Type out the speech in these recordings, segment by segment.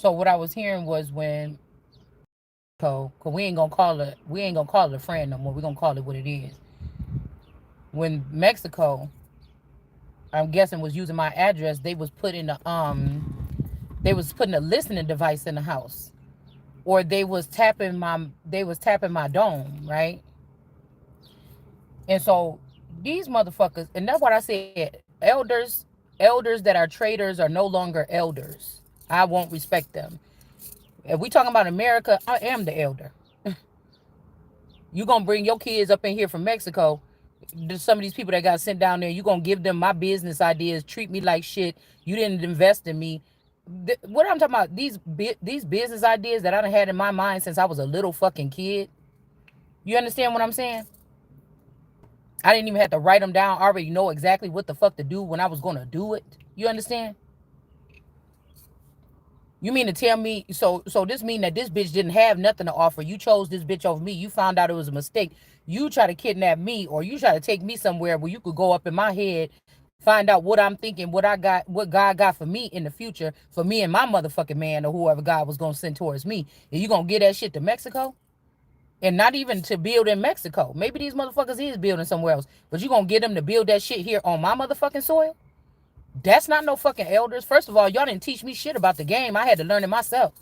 So what I was hearing was when cause we ain't gonna call it a friend no more. We're gonna call it what it is. When Mexico, I'm guessing, was using my address, they was putting a listening device in the house. Or they was tapping my dome, right? And so these motherfuckers, and that's what I said, elders that are traitors are no longer elders. I won't respect them. If we talking about America, I am the elder. You gonna bring your kids up in here from Mexico? Some of these people that got sent down there, you gonna give them my business ideas, treat me like shit. You didn't invest in me. What I'm talking about, these business ideas that I done had in my mind since I was a little fucking kid. You understand what I'm saying? I didn't even have to write them down. I already know exactly what the fuck to do when I was gonna do it. You understand? You mean to tell me, so this mean that this bitch didn't have nothing to offer. You chose this bitch over me. You found out it was a mistake. You try to kidnap me, or you try to take me somewhere where you could go up in my head, find out what I'm thinking, what I got, what God got for me in the future, for me and my motherfucking man or whoever God was gonna send towards me. And you gonna get that shit to Mexico? And not even to build in Mexico. Maybe these motherfuckers is building somewhere else. But you gonna get them to build that shit here on my motherfucking soil? That's not no fucking elders. First of all, y'all didn't teach me shit about the game. I had to learn it myself.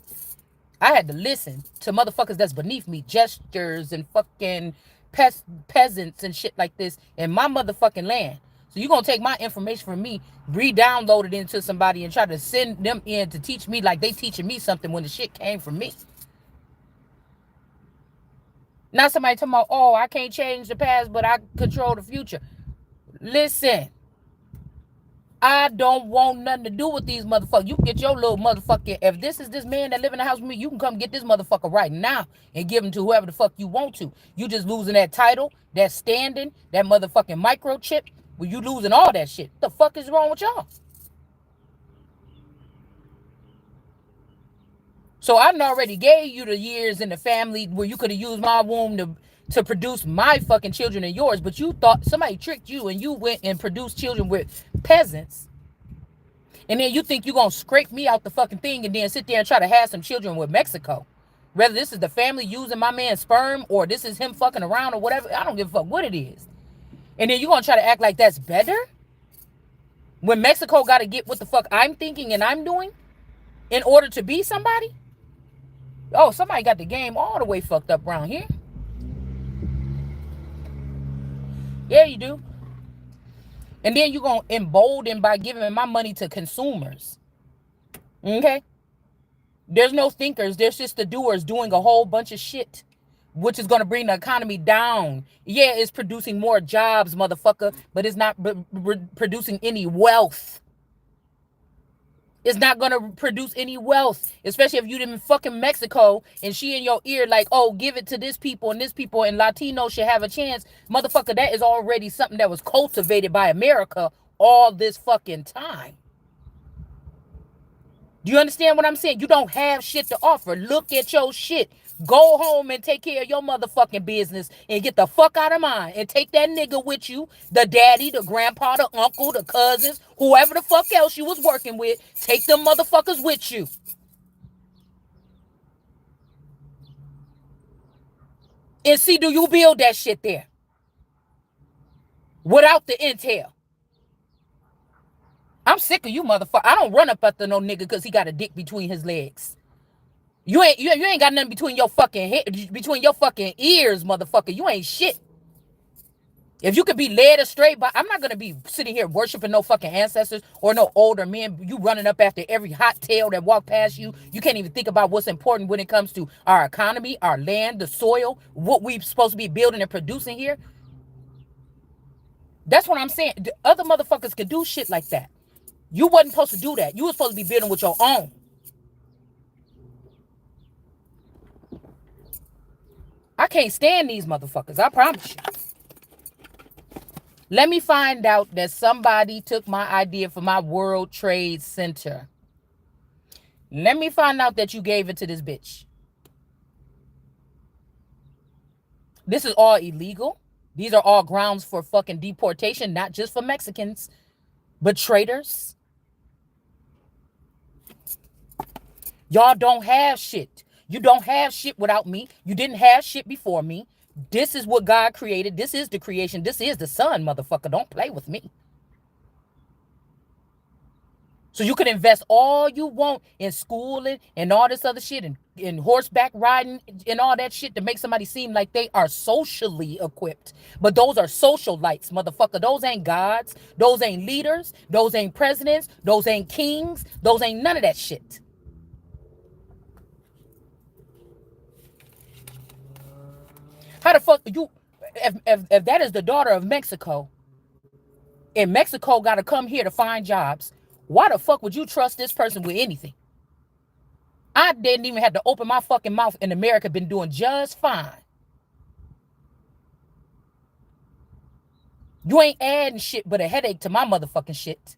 I had to listen to motherfuckers that's beneath me, gestures and fucking peasants and shit like this in my motherfucking land. So you gonna take my information from me, re-download it into somebody and try to send them in to teach me like they teaching me something when the shit came from me. Not somebody talking about, oh, I can't change the past, but I control the future. Listen, I don't want nothing to do with these motherfuckers. You can get your little motherfucker. If this is this man that live in the house with me, you can come get this motherfucker right now and give him to whoever the fuck you want to. You just losing that title, that standing, that motherfucking microchip. Well, you losing all that shit. What the fuck is wrong with y'all? So I done already gave you the years in the family where you could have used my womb to produce my fucking children and yours, but you thought somebody tricked you and you went and produced children with peasants. And then you think you're gonna scrape me out the fucking thing and then sit there and try to have some children with Mexico. Whether this is the family using my man's sperm or this is him fucking around or whatever, I don't give a fuck what it is. And then you're gonna try to act like that's better? When Mexico gotta get what the fuck I'm thinking and I'm doing in order to be somebody? Oh, somebody got the game all the way fucked up around here. Yeah, you do. And then you're gonna embolden by giving my money to consumers. Okay? There's no thinkers, there's just the doers doing a whole bunch of shit, which is gonna bring the economy down. Yeah, it's producing more jobs, motherfucker, but it's not producing any wealth. It's not gonna produce any wealth, especially if you live in fucking Mexico and she in your ear like, oh, give it to this people and Latino should have a chance. Motherfucker, that is already something that was cultivated by America all this fucking time. Do you understand what I'm saying? You don't have shit to offer. Look at your shit. Go home and take care of your motherfucking business and get the fuck out of mine. And take that nigga with you. The daddy, the grandpa, the uncle, the cousins, whoever the fuck else you was working with. Take them motherfuckers with you. And see, do you build that shit there? Without the intel. I'm sick of you motherfucker. I don't run up after no nigga because he got a dick between his legs. You ain't got nothing between your fucking head, between your fucking ears, motherfucker. You ain't shit. If you could be led astray, but I'm not gonna be sitting here worshiping no fucking ancestors or no older men. You running up after every hot tail that walk past you. You can't even think about what's important when it comes to our economy, our land, the soil, what we supposed to be building and producing here. That's what I'm saying. The other motherfuckers can do shit like that. You wasn't supposed to do that. You was supposed to be building with your own. I can't stand these motherfuckers. I promise you. Let me find out that somebody took my idea for my World Trade Center. Let me find out that you gave it to this bitch. This is all illegal. These are all grounds for fucking deportation, not just for Mexicans, but traitors. Y'all don't have shit. You don't have shit without me. You didn't have shit before me. This is what God created. This is the creation. This is the sun, motherfucker. Don't play with me. So you can invest all you want in schooling and all this other shit and in horseback riding and all that shit to make somebody seem like they are socially equipped. But those are social lights, motherfucker. Those ain't gods. Those ain't leaders. Those ain't presidents. Those ain't kings. Those ain't none of that shit. How the fuck you if that is the daughter of Mexico and Mexico gotta come here to find jobs, why the fuck would you trust this person with anything? I didn't even have to open my fucking mouth in America, been doing just fine. You ain't adding shit but a headache to my motherfucking shit.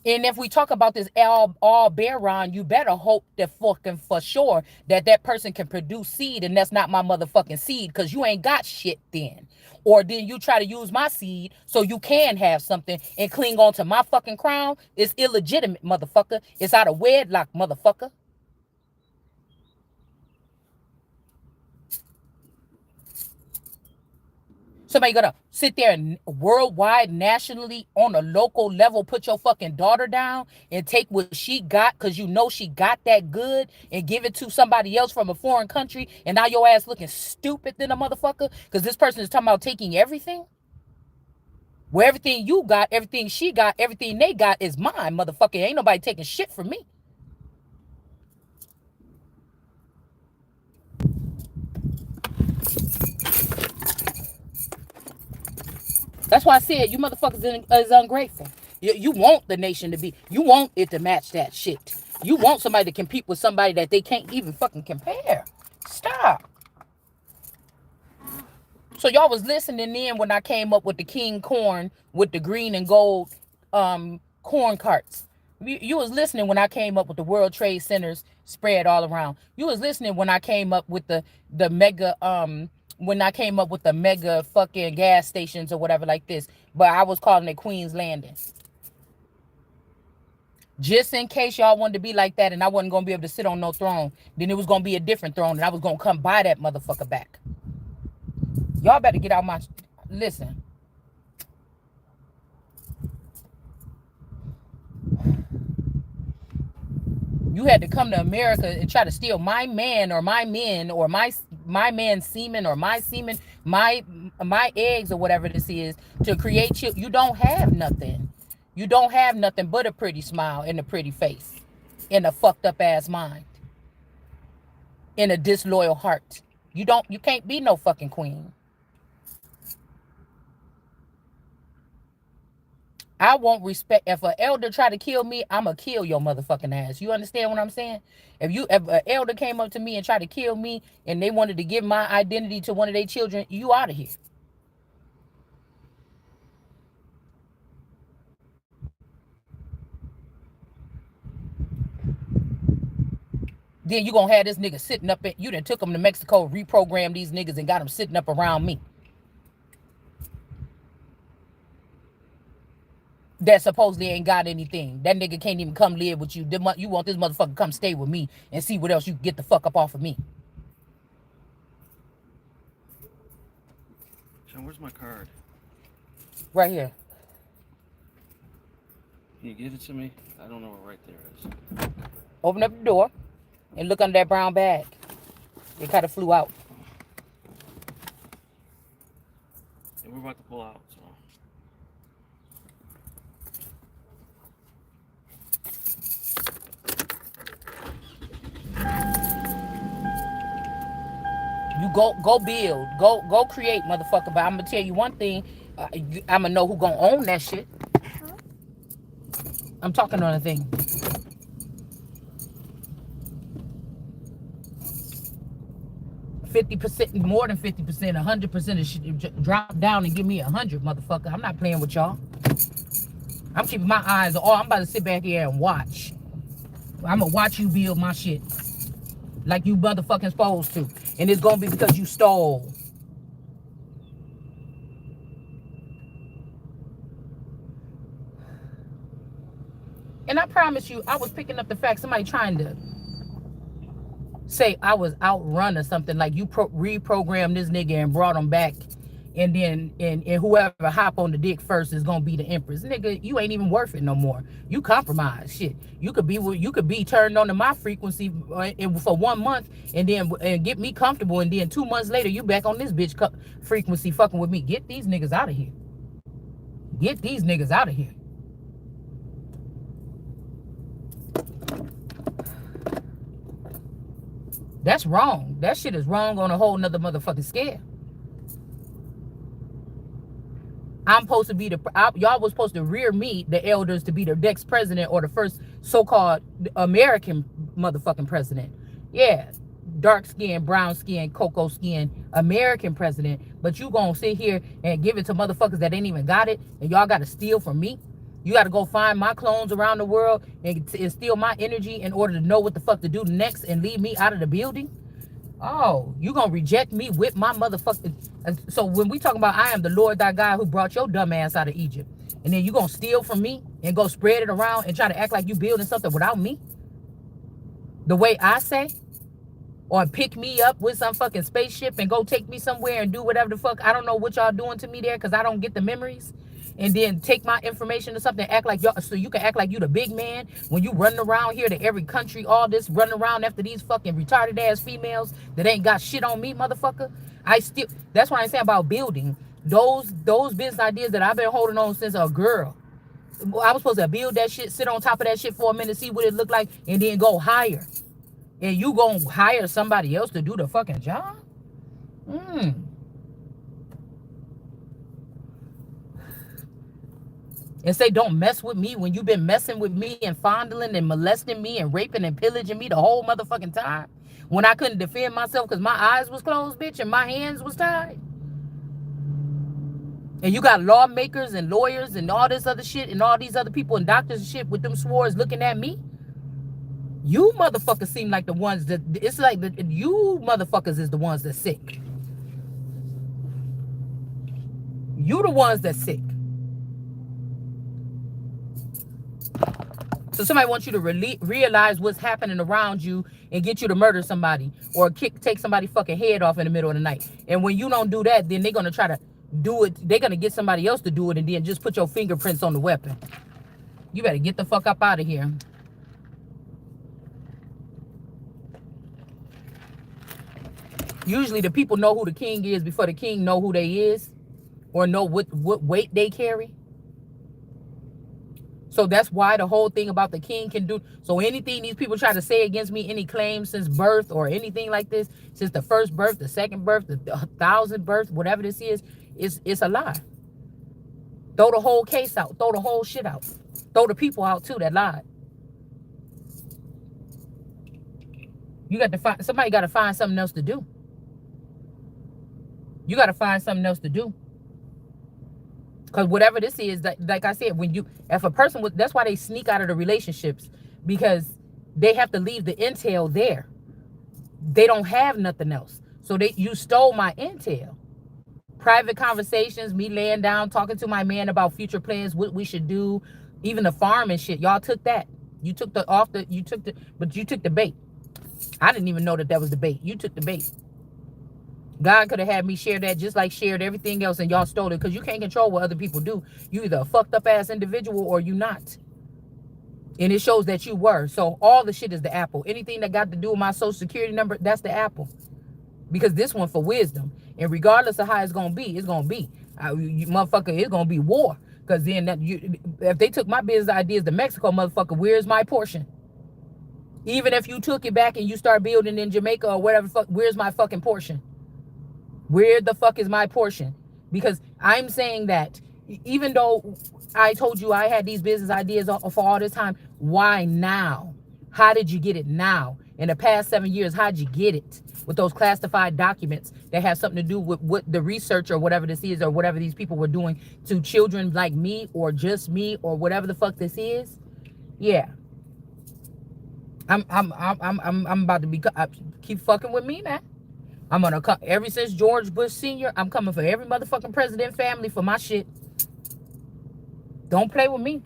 And if we talk about this all Baron, you better hope that fucking for sure that that person can produce seed, and that's not my motherfucking seed, because you ain't got shit then. Or then you try to use my seed so you can have something and cling on to my fucking crown. It's illegitimate, motherfucker. It's out of wedlock, motherfucker. Somebody gonna sit there and worldwide, nationally, on a local level, put your fucking daughter down and take what she got because you know she got that good and give it to somebody else from a foreign country, and now your ass looking stupid than a motherfucker because this person is talking about taking everything? Where everything you got, everything she got, everything they got is mine, motherfucker. Ain't nobody taking shit from me. That's why I said you motherfuckers is ungrateful. You want the nation to be, you want it to match that shit. You want somebody to compete with somebody that they can't even fucking compare. Stop. So y'all was listening in when I came up with the king corn with the green and gold corn carts. You was listening when I came up with the World Trade Centers spread all around. You was listening when I came up with the mega when I came up with the mega fucking gas stations or whatever like this. But I was calling it Queen's Landing. Just in case y'all wanted to be like that and I wasn't gonna be able to sit on no throne, then it was gonna be a different throne and I was gonna come buy that motherfucker back. Y'all better get out my listen. You had to come to America and try to steal my man or my men or my man's semen or my semen, my eggs or whatever this is to create you. You don't have nothing. You don't have nothing but a pretty smile and a pretty face and a fucked up ass mind and a disloyal heart. You can't be no fucking queen. I won't respect. If an elder try to kill me, I'ma kill your motherfucking ass. You understand what I'm saying? If an elder came up to me and tried to kill me and they wanted to give my identity to one of their children, you out of here. Then you gonna have this nigga sitting up you done took him to Mexico, reprogrammed these niggas and got them sitting up around me. That supposedly ain't got anything. That nigga can't even come live with you. You want this motherfucker to come stay with me and see what else you can get the fuck up off of me. Sean, where's my card? Right here. Can you give it to me? I don't know where right there is. Open up the door and look under that brown bag. It kind of flew out. And we're about to pull out, so. You go build, go create, motherfucker. But I'm gonna tell you one thing. I'm gonna know who gonna own that shit. I'm talking on a thing. %, more than 50%, 100% of shit. Drop down and give me 100, motherfucker. I'm not playing with y'all. I'm keeping my eyes on. I'm about to sit back here and watch. I'm gonna watch you build my shit like you motherfucking supposed to, and it's gonna be because you stole. And I promise you, I was picking up the fact somebody trying to say I was outrun or something, like you reprogrammed this nigga and brought him back, and then and whoever hop on the dick first is gonna be the empress. Nigga, you ain't even worth it no more. You compromised. Shit, you could be turned on to my frequency for 1 month, and then and get me comfortable, and then 2 months later you back on this bitch frequency fucking with me. Get these niggas out of here. Get these niggas out of here. That's wrong. That shit is wrong on a whole nother motherfucking scale. I'm supposed to be y'all was supposed to rear me, the elders, to be the next president or the first so-called American motherfucking president. Yeah, dark skin, brown skin, cocoa skin, American president. But you gonna sit here and give it to motherfuckers that ain't even got it, and y'all gotta steal from me? You gotta go find my clones around the world and steal my energy in order to know what the fuck to do next and leave me out of the building? Oh, you gonna reject me with my motherfucking... So when we talking about I am the Lord thy God who brought your dumb ass out of Egypt, and then you gonna steal from me and go spread it around and try to act like you building something without me? The way I say? Or pick me up with some fucking spaceship and go take me somewhere and do whatever the fuck. I don't know what y'all doing to me there because I don't get the memories. And then take my information or something, act like y'all, so you can act like you the big man when you running around here to every country, all this running around after these fucking retarded ass females that ain't got shit on me, motherfucker. That's what I'm saying about building. Those business ideas that I've been holding on since a girl. I was supposed to build that shit, sit on top of that shit for a minute, see what it looked like, and then go higher. And you gonna hire somebody else to do the fucking job? And say don't mess with me when you been messing with me and fondling and molesting me and raping and pillaging me the whole motherfucking time, when I couldn't defend myself because my eyes was closed, bitch, and my hands was tied. And you got lawmakers and lawyers and all this other shit and all these other people and doctors and shit with them swords looking at me. You motherfuckers seem like the ones that... It's like you motherfuckers is the ones that's sick. You the ones that's sick. So somebody wants you to realize what's happening around you and get you to murder somebody or take somebody's fucking head off in the middle of the night. And when you don't do that, then they're going to try to do it. They're going to get somebody else to do it and then just put your fingerprints on the weapon. You better get the fuck up out of here. Usually the people know who the king is before the king know who they is or know what weight they carry. So that's why the whole thing about the king can do. So anything these people try to say against me, any claims since birth or anything like this, since the first birth, the second birth, the 1,000th birth, whatever this is, it's a lie. Throw the whole case out. Throw the whole shit out. Throw the people out too that lied. You got to find... Somebody got to find something else to do. You got to find something else to do. Because whatever this is, like I said, if a person was... That's why they sneak out of the relationships. Because they have to leave the intel there. They don't have nothing else. So you stole my intel. Private conversations, me laying down, talking to my man about future plans, what we should do. Even the farm and shit. Y'all took that. You took but you took the bait. I didn't even know that was the bait. You took the bait. God could have had me share that just like shared everything else and y'all stole it because you can't control what other people do. You either a fucked up ass individual or you not. And it shows that you were. So all the shit is the apple. Anything that got to do with my social security number, that's the apple. Because this one for wisdom. And regardless of how it's going to be, it's going to be. Motherfucker, it's going to be war. Because then if they took my business ideas to Mexico, motherfucker, where's my portion? Even if you took it back and you start building in Jamaica or whatever, where's my fucking portion? Where the fuck is my portion? Because I'm saying that even though I told you I had these business ideas for all this time, why now? How did you get it now? In the past 7 years, how'd you get it? With those classified documents that have something to do with what the research or whatever this is or whatever these people were doing to children like me or just me or whatever the fuck this is. Yeah. I'm about to be... keep fucking with me, man. I'm gonna come ever since George Bush Sr. I'm coming for every motherfucking president family for my shit. Don't play with me.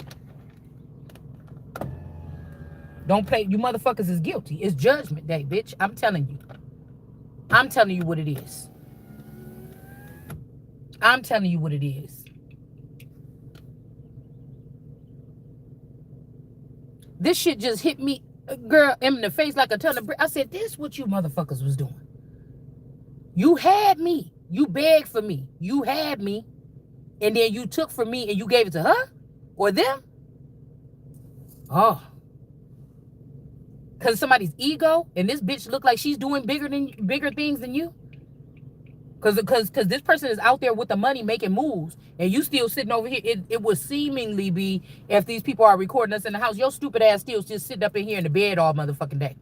Don't play. You motherfuckers is guilty. It's judgment day, bitch. I'm telling you. I'm telling you what it is. I'm telling you what it is. This shit just hit me, girl, in the face like a ton of brick. I said, this is what you motherfuckers was doing. You had me. You begged for me. You had me. And then you took from me and you gave it to her? Or them? Oh. Because somebody's ego and this bitch look like she's doing bigger things than you? Because this person is out there with the money making moves and you still sitting over here. It would seemingly be, if these people are recording us in the house, your stupid ass still just sitting up in here in the bed all motherfucking day.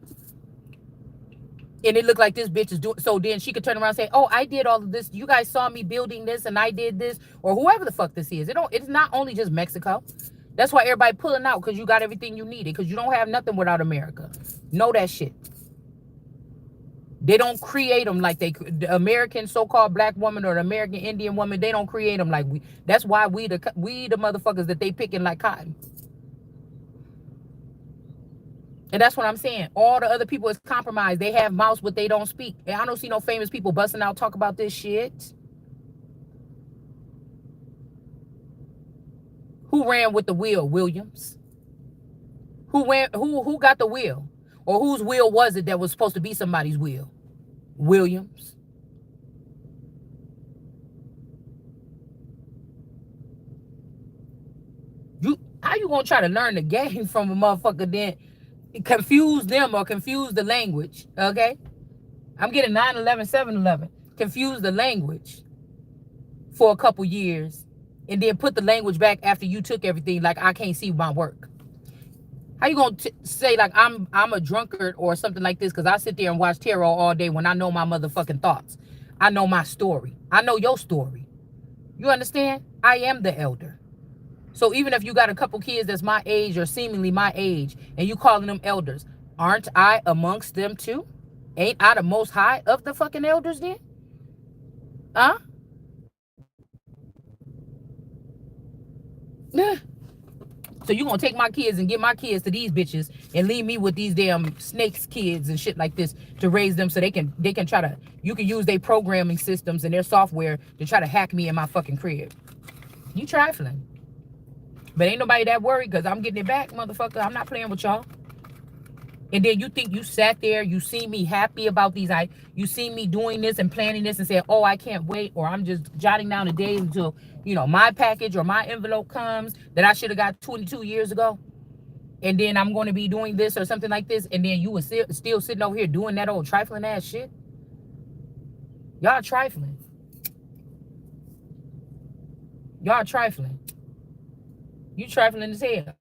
And it looked like this bitch is doing, so then she could turn around and say, oh, I did all of this. You guys saw me building this and I did this, or whoever the fuck this is. It's not only just Mexico. That's why everybody pulling out, because you got everything you needed, because you don't have nothing without America. Know that shit. They don't create them like the American so-called black woman or the American Indian woman. They don't create them like we. That's why we the motherfuckers that they picking like cotton. And that's what I'm saying. All the other people is compromised. They have mouths, but they don't speak. And I don't see no famous people busting out talk about this shit. Who ran with the wheel? Williams. Who got the wheel? Or whose wheel was it that was supposed to be somebody's wheel? Williams. How you gonna try to learn the game from a motherfucker then confuse them or confuse the language? Okay, I'm getting 9/11, 7/11. Confuse the language for a couple years and then put the language back after you took everything, like I can't see my work. How you gonna say like I'm a drunkard or something like this because I sit there and watch tarot all day when I know my motherfucking thoughts? I know my story. I know your story. You understand? I am the elder. So even if you got a couple kids that's my age or seemingly my age and you calling them elders, aren't I amongst them too? Ain't I the most high of the fucking elders then? Huh? Yeah. So you gonna take my kids and give my kids to these bitches and leave me with these damn snakes kids and shit like this to raise them so they can try to, you can use their programming systems and their software to try to hack me in my fucking crib. You trifling. But ain't nobody that worried because I'm getting it back, motherfucker. I'm not playing with y'all. And then you think you sat there, you see me happy about these, you see me doing this and planning this and say, oh, I can't wait, or I'm just jotting down the days until, you know, my package or my envelope comes that I should have got 22 years ago. And then I'm going to be doing this or something like this. And then you were still sitting over here doing that old trifling ass shit. Y'all trifling. Y'all trifling. You trifling as hell.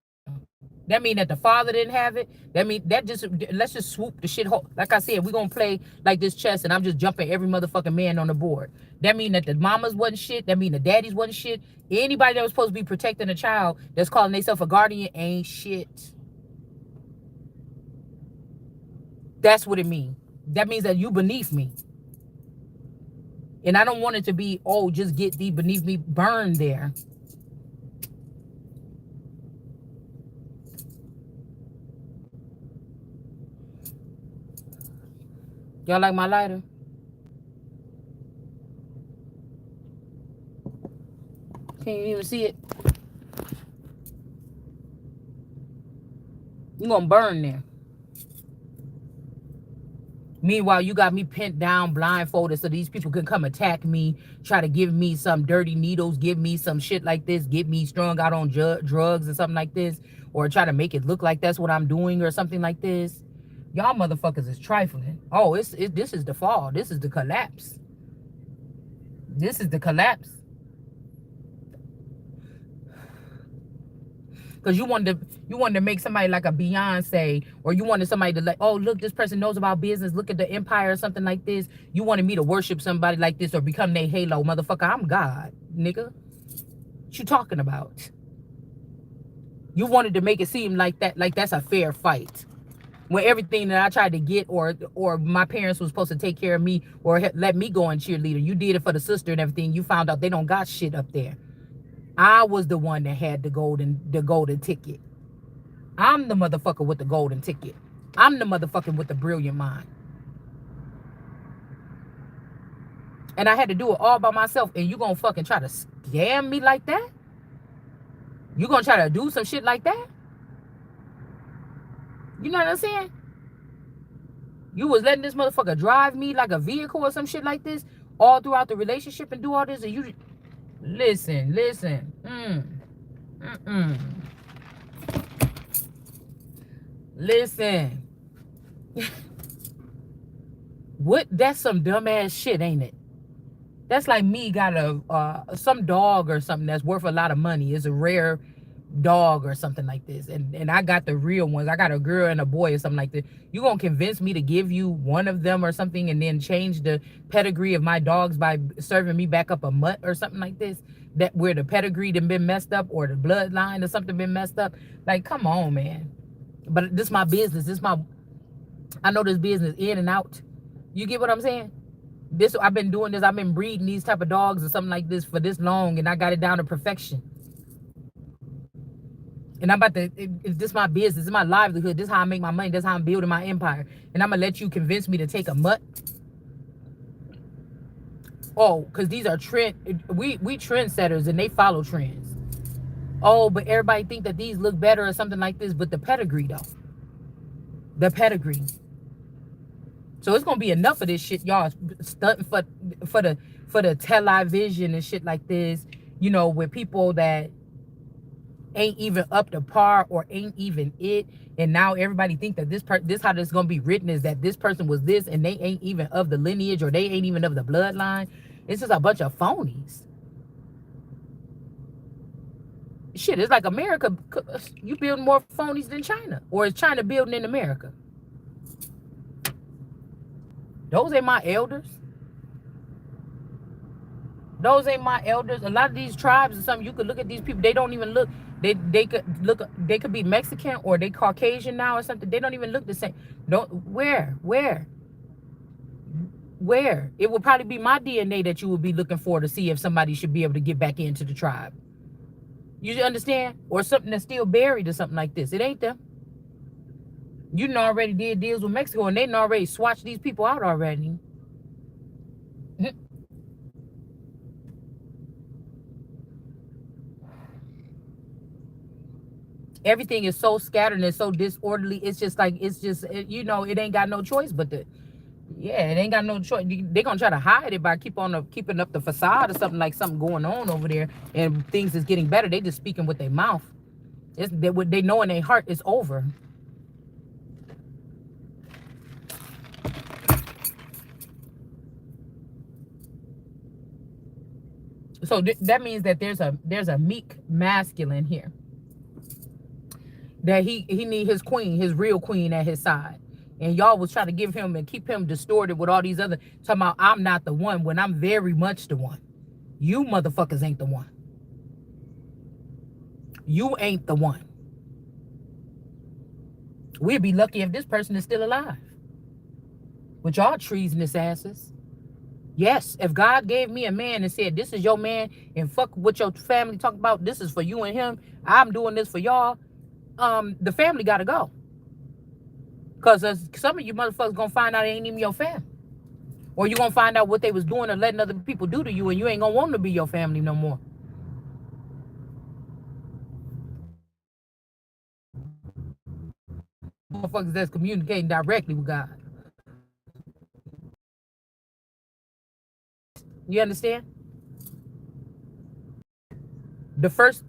That mean that the father didn't have it. That mean that just, let's just swoop the shit whole. Like I said, we're gonna play like this chess and I'm just jumping every motherfucking man on the board. That mean that the mamas wasn't shit. That mean the daddies wasn't shit. Anybody that was supposed to be protecting a child that's calling themselves a guardian ain't shit. That's what it means. That means that you beneath me. And I don't want it to be, oh, just get thee beneath me, burn there. Y'all like my lighter? Can't even see it. You're gonna burn there. Meanwhile, you got me pinned down, blindfolded, so these people can come attack me, try to give me some dirty needles, give me some shit like this, get me strung out on drugs or something like this, or try to make it look like that's what I'm doing or something like this. Y'all motherfuckers is trifling. Oh, this is the fall. This is the collapse. This is the collapse. Because you wanted to make somebody like a Beyonce, or you wanted somebody to like, oh, look, this person knows about business. Look at the empire or something like this. You wanted me to worship somebody like this or become their halo. Motherfucker, I'm God, nigga. What you talking about? You wanted to make it seem like that's a fair fight. When everything that I tried to get or my parents was supposed to take care of me or let me go and cheerleader, you did it for the sister and everything. You found out they don't got shit up there. I was the one that had the golden ticket. I'm the motherfucker with the golden ticket. I'm the motherfucker with the brilliant mind. And I had to do it all by myself. And you gonna fucking try to scam me like that? You gonna try to do some shit like that? You know what I'm saying? You was letting this motherfucker drive me like a vehicle or some shit like this all throughout the relationship and do all this, and you listen. Listen. What? That's some dumbass shit, ain't it? That's like me got a some dog or something that's worth a lot of money. It's a rare dog or something like this, and I got the real ones. I got a girl and a boy or something like this. You gonna convince me to give you one of them or something, and then change the pedigree of my dogs by serving me back up a mutt or something like this, that where the pedigree done been messed up or the bloodline or something been messed up? Like, come on, man. But this my business. I know this business in and out. You get what I'm saying? This, I've been doing this. I've been breeding these type of dogs or something like this for this long, and I got it down to perfection. And I'm about to, if this is my business, this is my livelihood, this is how I make my money, this is how I'm building my empire. And I'm gonna let you convince me to take a mutt? Oh, because these are we trendsetters and they follow trends. Oh, but everybody think that these look better or something like this, but the pedigree though. The pedigree. So it's gonna be enough of this shit, y'all stunting for the television and shit like this, you know, with people that ain't even up to par or ain't even it, and now everybody think that this how this gonna be written is that this person was this and they ain't even of the lineage or they ain't even of the bloodline. It's just a bunch of phonies. Shit, it's like America, you build more phonies than China, or is China building in America? Those ain't my elders. Those ain't my elders. A lot of these tribes or something, you could look at these people, they don't even look, they could be Mexican or they Caucasian now or something. They don't even look the same. Where? It would probably be my DNA that you would be looking for to see if somebody should be able to get back into the tribe. You understand? Or something that's still buried or something like this. It ain't them. You done already did deals with Mexico and they done already swatched these people out already. Everything is so scattered and so disorderly. It's just like, you know, it ain't got no choice but to, yeah, it ain't got no choice. They're gonna try to hide it by keeping up the facade or something, like something going on over there and things is getting better. They just speaking with their mouth. What they know in their heart is over. So that means that there's a meek masculine here. That he need his queen, his real queen at his side. And y'all was trying to give him and keep him distorted with all these other, talking about I'm not the one when I'm very much the one. You motherfuckers ain't the one. You ain't the one. We'd be lucky if this person is still alive. With y'all treasonous asses. Yes, if God gave me a man and said, this is your man and fuck what your family talk about, this is for you and him, I'm doing this for y'all, the family gotta go. Because some of you motherfuckers gonna find out it ain't even your family. Or you gonna find out what they was doing or letting other people do to you, and you ain't gonna want them to be your family no more. Motherfuckers that's communicating directly with God. You understand? The first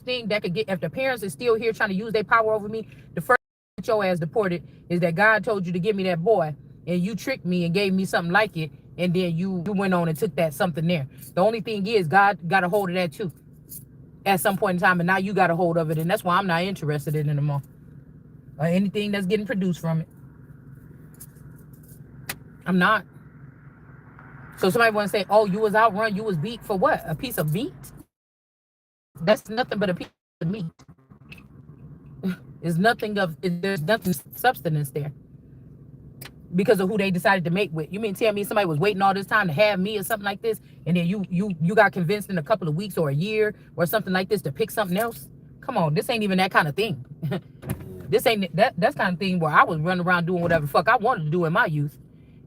thing that could get, if the parents is still here trying to use their power over me, the first thing that your ass deported is that God told you to give me that boy, and you tricked me and gave me something like it, and then you went on and took that something there. The only thing is God got a hold of that too at some point in time, and now you got a hold of it, and that's why I'm not interested in it anymore. Or anything that's getting produced from it. I'm not. So somebody want to say, oh, you was outrun, you was beat for what? A piece of meat? That's nothing but a piece of meat. There's nothing substance there. Because of who they decided to mate with. You mean tell me somebody was waiting all this time to have me or something like this, and then you got convinced in a couple of weeks or a year or something like this to pick something else? Come on, this ain't even that kind of thing. This ain't that's kind of thing where I was running around doing whatever the fuck I wanted to do in my youth.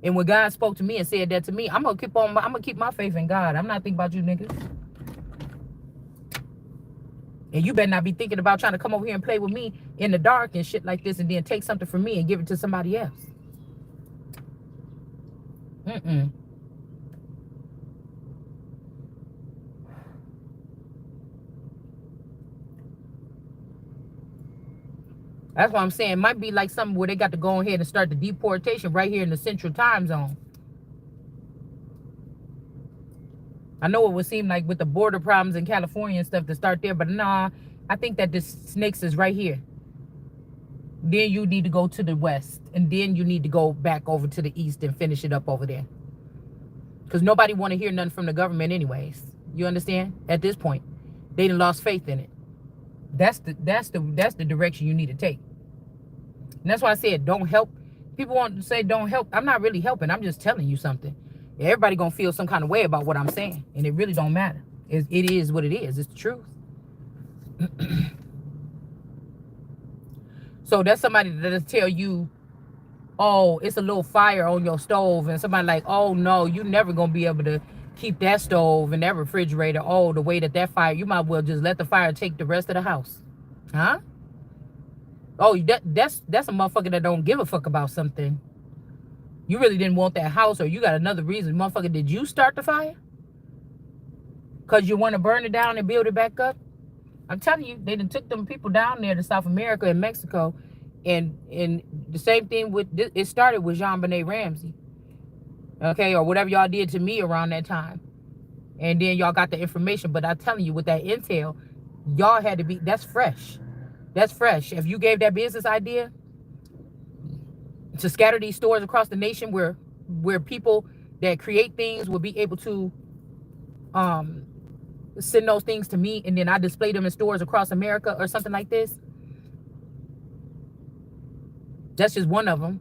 And when God spoke to me and said that to me, I'm gonna keep my faith in God. I'm not thinking about you niggas. And you better not be thinking about trying to come over here and play with me in the dark and shit like this and then take something from me and give it to somebody else. Mm-mm. That's what I'm saying. It might be like something where they got to go ahead and start the deportation right here in the central time zone. I know it would seem like with the border problems in California and stuff to start there, but nah, I think that the snakes is right here. Then you need to go to the west, and then you need to go back over to the east and finish it up over there. Because nobody want to hear nothing from the government anyways. You understand? At this point, they done lost faith in it. That's the direction you need to take. And that's why I said don't help. People want to say don't help. I'm not really helping. I'm just telling you something. Everybody gonna feel some kind of way about what I'm saying, and it really don't matter. It is what it is. It's the truth. So that's somebody that'll tell you, oh, it's a little fire on your stove, and somebody like, oh no, you never gonna be able to keep that stove and that refrigerator. Oh, the way that fire, you might well just let the fire take the rest of the house, huh? Oh, that's a motherfucker that don't give a fuck about something. You really didn't want that house, or you got another reason. Motherfucker, did you start the fire? Because you want to burn it down and build it back up? I'm telling you, they done took them people down there to South America and Mexico. And the same thing with, it started with JonBenet Ramsey. Okay, or whatever y'all did to me around that time. And then y'all got the information. But I'm telling you, with that intel, y'all had to be, that's fresh. That's fresh. If you gave that business idea to scatter these stores across the nation where people that create things will be able to send those things to me, and then I display them in stores across America or something like this. That's just one of them.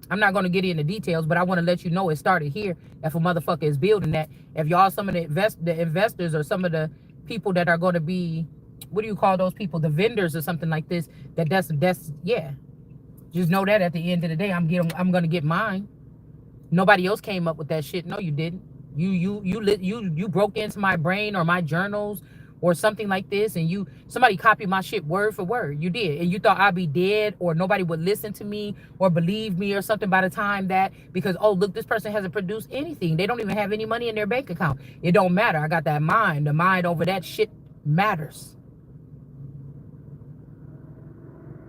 I'm not going to get into details, but I want to let you know it started here. If a motherfucker is building that, if y'all some of the investors or some of the people that are going to be, what do you call those people, the vendors or something like this, that's yeah, just know that at the end of the day, I'm going to get mine. Nobody else came up with that shit. No, you didn't. You broke into my brain or my journals or something like this, and somebody copied my shit word for word. You did, and you thought I'd be dead or nobody would listen to me or believe me or something by the time that, because oh look, this person hasn't produced anything. They don't even have any money in their bank account. It don't matter. I got that mind. The mind over that shit matters.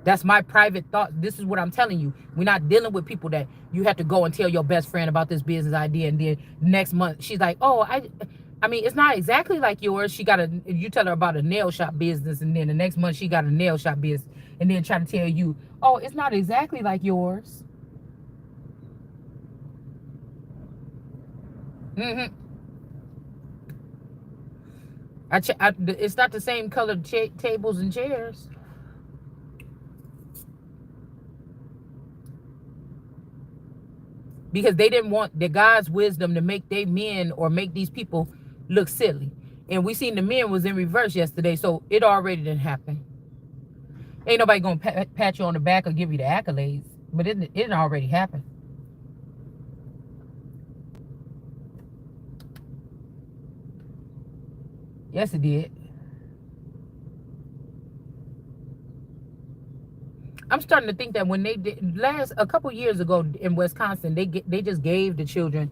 That's my private thought. This is what I'm telling you. We're not dealing with people that you have to go and tell your best friend about this business idea, and then next month she's like, oh, I mean, it's not exactly like yours. You tell her about a nail shop business, and then the next month she got a nail shop business, and then try to tell you, oh, it's not exactly like yours. Mm-hmm. It's not the same colored tables and chairs. Because they didn't want the God's wisdom to make they men or make these people look silly. And we seen the men was in reverse yesterday, so it already didn't happen. Ain't nobody gonna pat you on the back or give you the accolades, but it already happened. Yes, it did. I'm starting to think that when they did a couple years ago in Wisconsin, they just gave the children.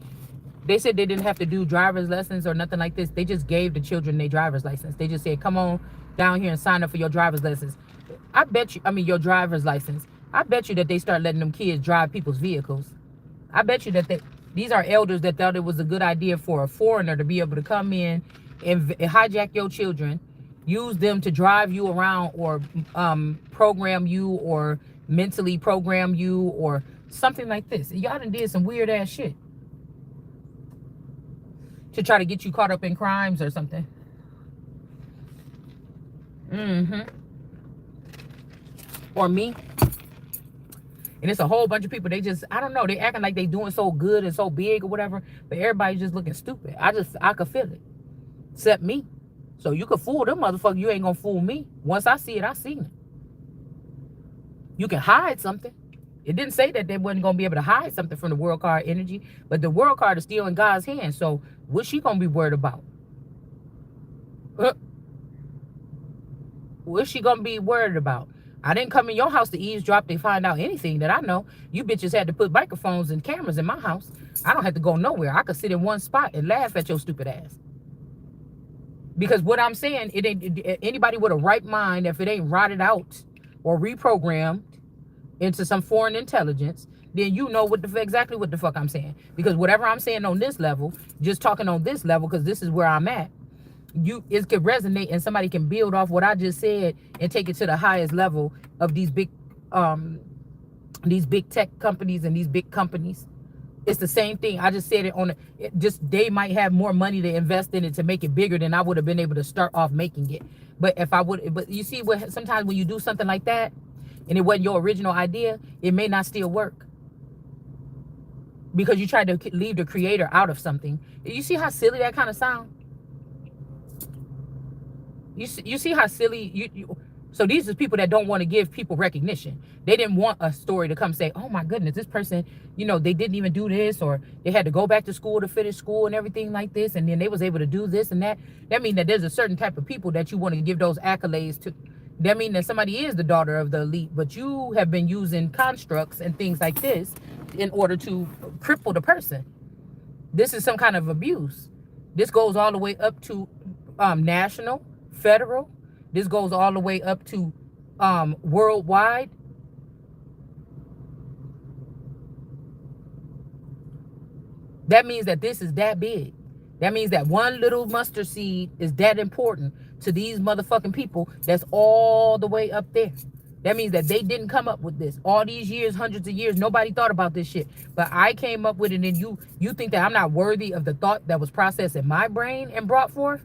They said they didn't have to do driver's lessons or nothing like this. They just gave the children their driver's license. They just said, come on down here and sign up for your driver's lessons. Your driver's license. I bet you that they start letting them kids drive people's vehicles. I bet you that these are elders that thought it was a good idea for a foreigner to be able to come in and hijack your children, use them to drive you around or program you or mentally program you or something like this. Y'all done did some weird ass shit to try to get you caught up in crimes or something. Mm-hmm. Or me. And it's a whole bunch of people. They just, I don't know, they acting like they doing so good and so big or whatever, but everybody's just looking stupid. I could feel it. Except me. So you could fool them motherfuckers. You ain't gonna fool me. Once I see it, I seen it. You can hide something. It didn't say that they wasn't gonna be able to hide something from the world card energy, but the world card is still in God's hands. So what's she gonna be worried about? Uh, What's she gonna be worried about? I didn't come in your house to eavesdrop to find out anything that I know. You bitches had to put microphones and cameras in my house. I don't have to go nowhere. I could sit in one spot and laugh at your stupid ass. Because what I'm saying, it ain't anybody with a right mind, if it ain't rotted out or reprogrammed into some foreign intelligence, then you know exactly what the fuck I'm saying. Because whatever I'm saying on this level, just talking on this level, because this is where I'm at, it could resonate and somebody can build off what I just said and take it to the highest level of um these big tech companies and these big companies. It's the same thing. I just said it on just they might have more money to invest in it to make it bigger than I would have been able to start off making it. But if I would, but you see what sometimes when you do something like that and it wasn't your original idea, it may not still work because you tried to leave the creator out of something. You see how silly that kind of sound? You see how silly so these are people that don't want to give people recognition. They didn't want a story to come say, oh my goodness, this person, they didn't even do this, or they had to go back to school to finish school and everything like this, and then they was able to do this and that. That means that there's a certain type of people that you want to give those accolades to. That means that somebody is the daughter of the elite, but you have been using constructs and things like this in order to cripple the person. This is some kind of abuse. This goes all the way up to national, federal. This goes all the way up to worldwide. That means that this is that big. That means that one little mustard seed is that important to these motherfucking people that's all the way up there. That means that they didn't come up with this. All these years, hundreds of years, nobody thought about this shit. But I came up with it, and you think that I'm not worthy of the thought that was processed in my brain and brought forth?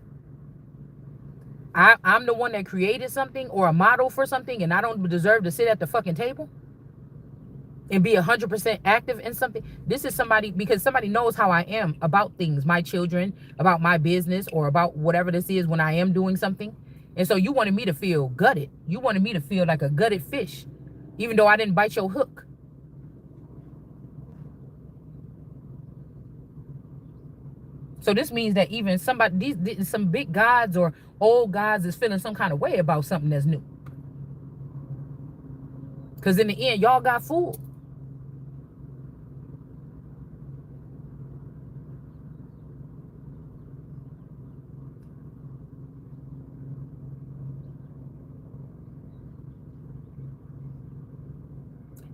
I'm the one that created something or a model for something, and I don't deserve to sit at the fucking table and be 100% active in something. This is somebody, because somebody knows how I am about things, my children, about my business, or about whatever this is when I am doing something. And so you wanted me to feel gutted. You wanted me to feel like a gutted fish, even though I didn't bite your hook. So this means that even somebody, some big gods or old gods is feeling some kind of way about something that's new. Because in the end, y'all got fooled.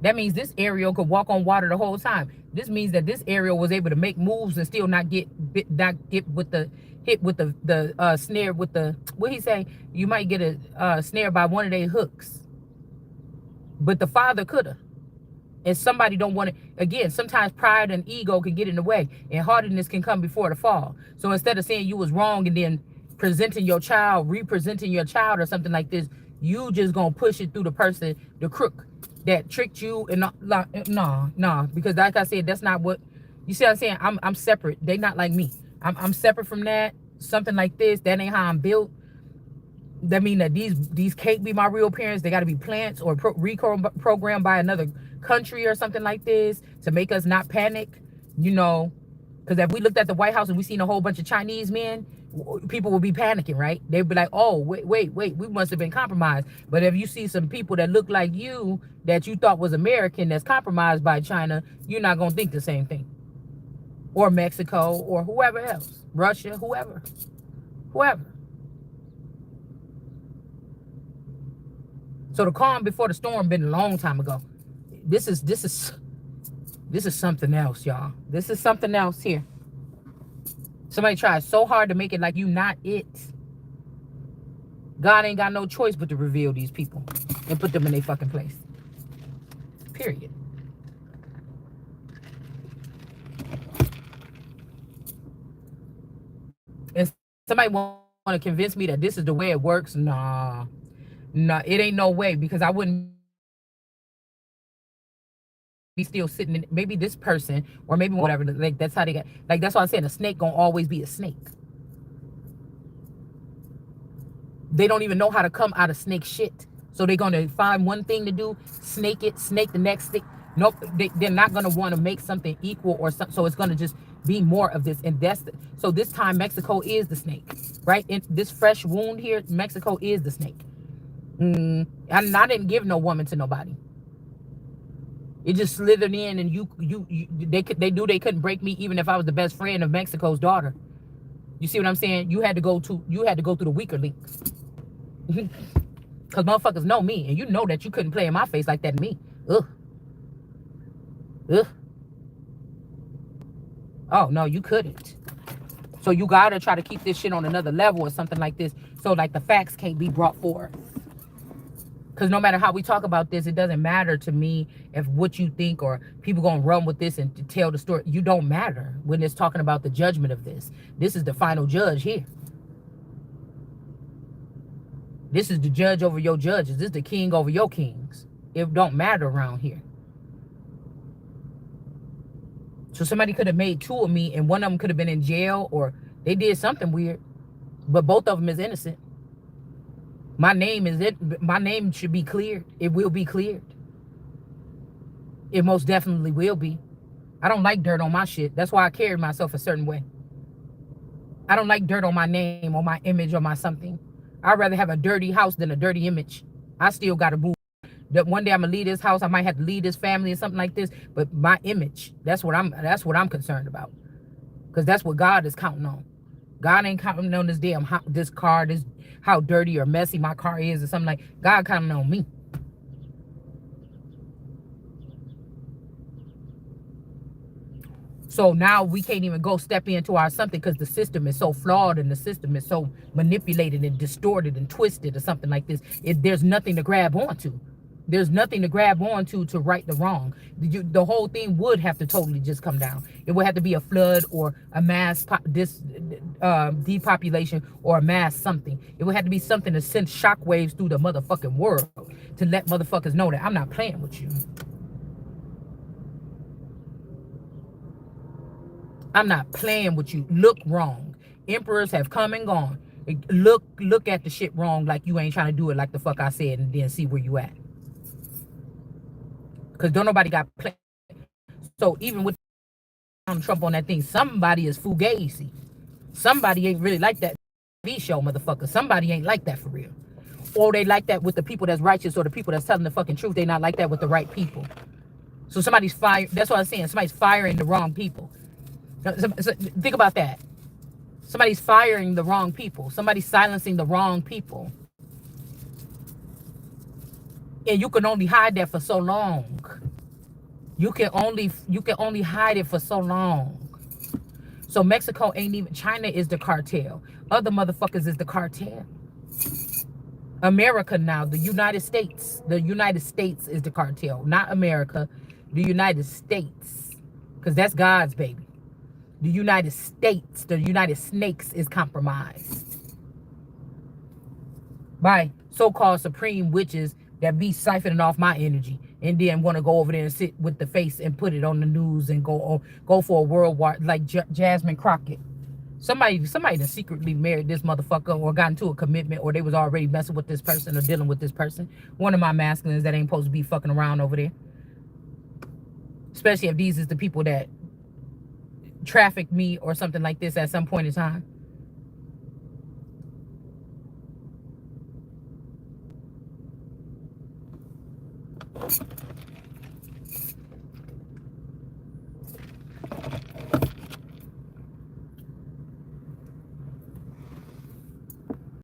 That means this Ariel could walk on water the whole time. This means that this Ariel was able to make moves and still not get with the hit with the snare with the, what he say? You might get a snare by one of their hooks, but the father coulda. And somebody don't want to. Again, sometimes pride and ego can get in the way, and hardiness can come before the fall. So instead of saying you was wrong and then presenting your child, representing your child or something like this, you just gonna push it through the person, the crook that tricked you. And no, because like I said, that's not what you see. What I'm saying, I'm separate. They not like me. I'm separate from that. Something like this, that ain't how I'm built. That mean that these can't be my real parents. They got to be plants or reprogrammed by another country or something like this to make us not panic. Because if we looked at the White House and we seen a whole bunch of Chinese men, people would be panicking, right? They'd be like, oh, wait, we must have been compromised. But if you see some people that look like you that you thought was American that's compromised by China, you're not going to think the same thing. Or Mexico or whoever else, Russia, whoever. So the calm before the storm been a long time ago. This is something else, y'all. This is something else here. Somebody tried so hard to make it like you not it. God ain't got no choice but to reveal these people and put them in their fucking place. Period. And somebody want to convince me that this is the way it works. Nah, it ain't no way, because I wouldn't be still sitting in maybe this person or maybe whatever. Like that's how they got. Like that's why I'm saying a snake gonna always be a snake. They don't even know how to come out of snake shit. So they're going to find one thing to do, snake it, snake the next thing. Nope, they're not going to want to make something equal or something. So it's going to just be more of this. And so this time Mexico is the snake, right? In this fresh wound here, Mexico is the snake. And I didn't give no woman to nobody. It just slithered in, and they couldn't break me even if I was the best friend of Mexico's daughter. You see what I'm saying? You had to go through the weaker links. Because motherfuckers know me, and you know that you couldn't play in my face like that to me. Ugh. Ugh. Oh, no, you couldn't. So you gotta try to keep this shit on another level or something like this. So like the facts can't be brought forth. Because no matter how we talk about this, it doesn't matter to me if what you think or people gonna run with this and tell the story. You don't matter when it's talking about the judgment of this. This is the final judge here. This is the judge over your judges. This is the king over your kings. It don't matter around here. So somebody could have made two of me, and one of them could have been in jail, or they did something weird. But both of them is innocent. My name should be cleared. It will be cleared. It most definitely will be. I don't like dirt on my shit. That's why I carry myself a certain way. I don't like dirt on my name, or my image, or my something. I'd rather have a dirty house than a dirty image. I still got to move. That one day I'm gonna leave this house. I might have to leave this family or something like this. But my image, that's what I'm concerned about. Because that's what God is counting on. God ain't counting on this this car, this how dirty or messy my car is or something like. God counting on me. So now we can't even go step into our something because the system is so flawed and the system is so manipulated and distorted and twisted or something like this. There's nothing to grab onto. There's nothing to grab onto to right the wrong. The whole thing would have to totally just come down. It would have to be a flood or a mass depopulation or a mass something. It would have to be something to send shockwaves through the motherfucking world to let motherfuckers know that I'm not playing with you. I'm not playing with you. Look wrong. Emperors have come and gone. Look at the shit wrong like you ain't trying to do it like the fuck I said, and then see where you at. Because don't nobody got play. So even with Trump on that thing, somebody is fugazi. Somebody ain't really like that TV show, motherfucker. Somebody ain't like that for real. Or they like that with the people that's righteous, or the people that's telling the fucking truth. They not like that with the right people. So somebody's fired. That's what I'm saying. Somebody's firing the wrong people. So think about that. Somebody's firing the wrong people. Somebody's silencing the wrong people. And you can only hide that for so long. You can only hide it for so long. So Mexico ain't even, China is the cartel. Other motherfuckers is the cartel. America now, the United States. The United States is the cartel. Not America. The United States. Because that's God's baby. The United States, the United Snakes is compromised by so-called supreme witches that be siphoning off my energy and then want to go over there and sit with the face and put it on the news and go for a worldwide like Jasmine Crockett. Somebody that secretly married this motherfucker or got into a commitment, or they was already messing with this person or dealing with this person. One of my masculines that ain't supposed to be fucking around over there. Especially if these is the people that trafficked me or something like this at some point in time.